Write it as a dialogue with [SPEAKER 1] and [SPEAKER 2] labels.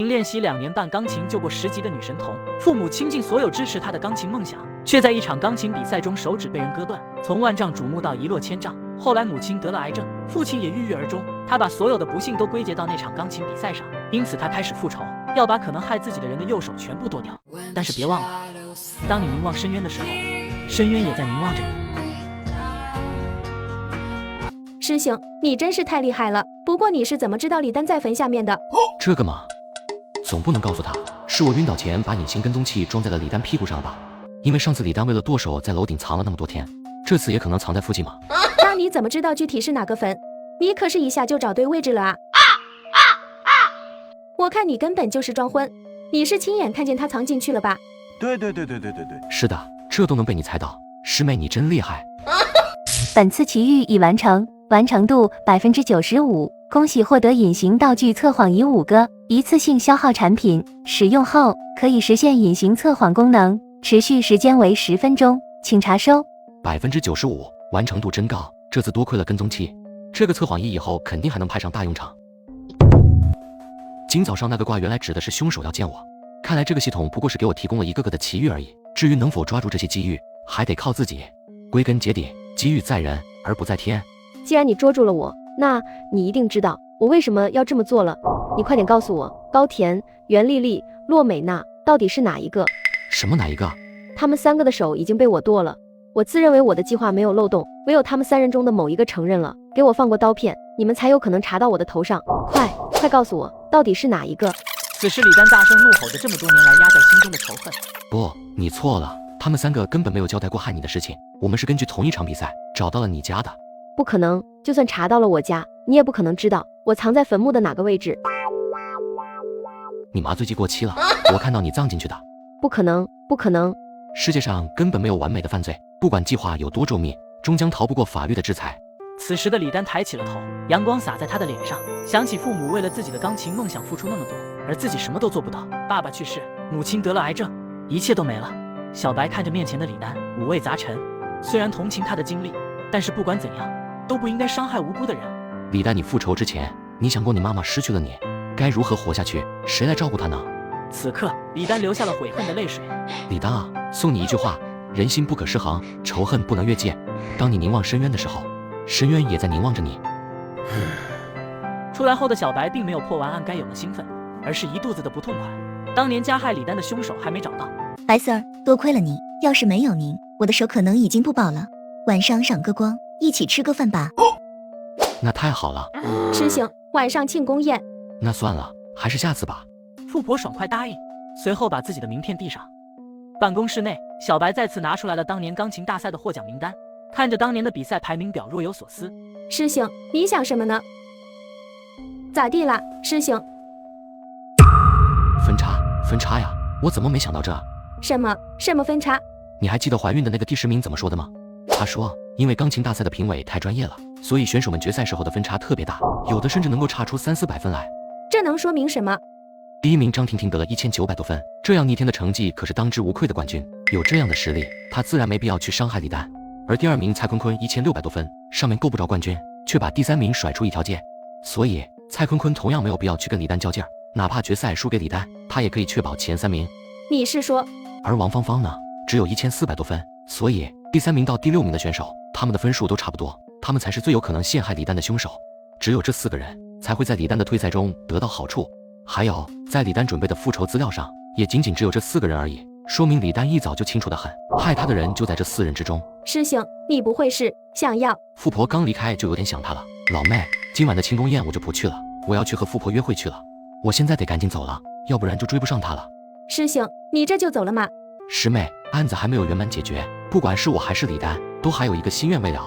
[SPEAKER 1] 练习2年半钢琴就过10级的女神童，父母倾尽所有支持她的钢琴梦想，却在一场钢琴比赛中手指被人割断，从万丈瞩目到一落千丈。后来母亲得了癌症，父亲也郁郁而终，他把所有的不幸都归结到那场钢琴比赛上，因此他开始复仇，要把可能害自己的人的右手全部剁掉。但是别忘了，当你凝望深渊的时候，深渊也在凝望着你。
[SPEAKER 2] 师兄，你真是太厉害了，不过你是怎么知道李丹在坟下面的？
[SPEAKER 3] 这个嘛，总不能告诉他是我晕倒前把隐形跟踪器装在了李丹屁股上了吧？因为上次李丹为了剁手在楼顶藏了那么多天，这次也可能藏在附近嘛。
[SPEAKER 2] 那你怎么知道具体是哪个坟？你可是一下就找对位置了啊！我看你根本就是装昏，你是亲眼看见他藏进去了吧？
[SPEAKER 4] 对，
[SPEAKER 3] 是的，这都能被你猜到，师妹你真厉害。
[SPEAKER 5] 本次奇遇已完成，完成度95%，恭喜获得隐形道具测谎仪5个，一次性消耗产品，使用后可以实现隐形测谎功能，持续时间为10分钟，请查收。
[SPEAKER 3] 95%，完成度真高，这次多亏了跟踪器，这个测谎仪以后肯定还能派上大用场。今早上那个卦原来指的是凶手要见我，看来这个系统不过是给我提供了一个个的奇遇而已，至于能否抓住这些机遇，还得靠自己。归根结底，机遇在人而不在天。
[SPEAKER 2] 既然你捉住了我，那你一定知道我为什么要这么做了。你快点告诉我，高田、袁丽丽、洛美娜到底是哪一个？
[SPEAKER 3] 什么哪一个？
[SPEAKER 2] 他们3个的手已经被我剁了。我自认为我的计划没有漏洞，唯有他们3人中的某一个承认了，给我放过刀片，你们才有可能查到我的头上。快告诉我，到底是哪一个？
[SPEAKER 1] 此时李丹大声怒吼着这么多年来压在心中的仇恨。
[SPEAKER 3] 不，你错了，他们3个根本没有交代过害你的事情，我们是根据同一场比赛找到了你家的。
[SPEAKER 2] 不可能，就算查到了我家，你也不可能知道我藏在坟墓的哪个位置。
[SPEAKER 3] 你麻醉剂过期了，我看到你葬进去的。
[SPEAKER 2] 不可能，不可能！
[SPEAKER 3] 世界上根本没有完美的犯罪，不管计划有多周密，终将逃不过法律的制裁。
[SPEAKER 1] 此时的李丹抬起了头，阳光洒在他的脸上，想起父母为了自己的钢琴梦想付出那么多，而自己什么都做不到。爸爸去世，母亲得了癌症，一切都没了。小白看着面前的李丹，五味杂陈。虽然同情他的经历，但是不管怎样，都不应该伤害无辜的人。
[SPEAKER 3] 李丹，你复仇之前，你想过你妈妈失去了你，该如何活下去？谁来照顾她呢？
[SPEAKER 1] 此刻，李丹流下了悔恨的泪水。
[SPEAKER 3] 李丹啊，送你一句话：人心不可失衡，仇恨不能越界。当你凝望深渊的时候，深渊也在凝望着你。
[SPEAKER 1] 出来后的小白并没有破完案该有的兴奋，而是一肚子的不痛快。当年加害李丹的凶手还没找到。
[SPEAKER 6] 白 Sir， 多亏了你，要是没有您，我的手可能已经不保了。晚上赏个光，一起吃个饭吧。
[SPEAKER 3] 那太好了。
[SPEAKER 2] 师兄，晚上庆功宴。
[SPEAKER 3] 那算了，还是下次吧。
[SPEAKER 1] 富婆爽快答应，随后把自己的名片递上。办公室内，小白再次拿出来了当年钢琴大赛的获奖名单，看着当年的比赛排名表，若有所思。
[SPEAKER 2] 师兄，你想什么呢？咋地啦，师兄？
[SPEAKER 3] 分差呀！我怎么没想到这？
[SPEAKER 2] 什么分差？
[SPEAKER 3] 你还记得怀孕的那个第10名怎么说的吗？他说，因为钢琴大赛的评委太专业了，所以选手们决赛时候的分差特别大，有的甚至能够差出300-400分来。
[SPEAKER 2] 这能说明什么？
[SPEAKER 3] 第1名张婷婷得了1900多分，这样逆天的成绩可是当之无愧的冠军。有这样的实力，他自然没必要去伤害李丹。而第2名蔡坤坤1600多分，上面够不着冠军，却把第3名甩出一条街，所以蔡坤坤同样没有必要去跟李丹较劲儿，哪怕决赛输给李丹，他也可以确保前3名。
[SPEAKER 2] 你是说？
[SPEAKER 3] 而王芳芳呢，只有1400多分，所以第3名到第6名的选手，他们的分数都差不多，他们才是最有可能陷害李丹的凶手。只有这4个人才会在李丹的退赛中得到好处。还有，在李丹准备的复仇资料上，也仅仅只有这4个人而已，说明李丹一早就清楚得很，害他的人就在这4人之中。
[SPEAKER 2] 师兄，你不会是想要……
[SPEAKER 3] 富婆刚离开就有点想他了。老妹，今晚的庆功宴我就不去了，我要去和富婆约会去了。我现在得赶紧走了，要不然就追不上她了。
[SPEAKER 2] 师兄，你这就走了吗？
[SPEAKER 3] 师妹，案子还没有圆满解决，不管是我还是李丹，都还有一个心愿未了。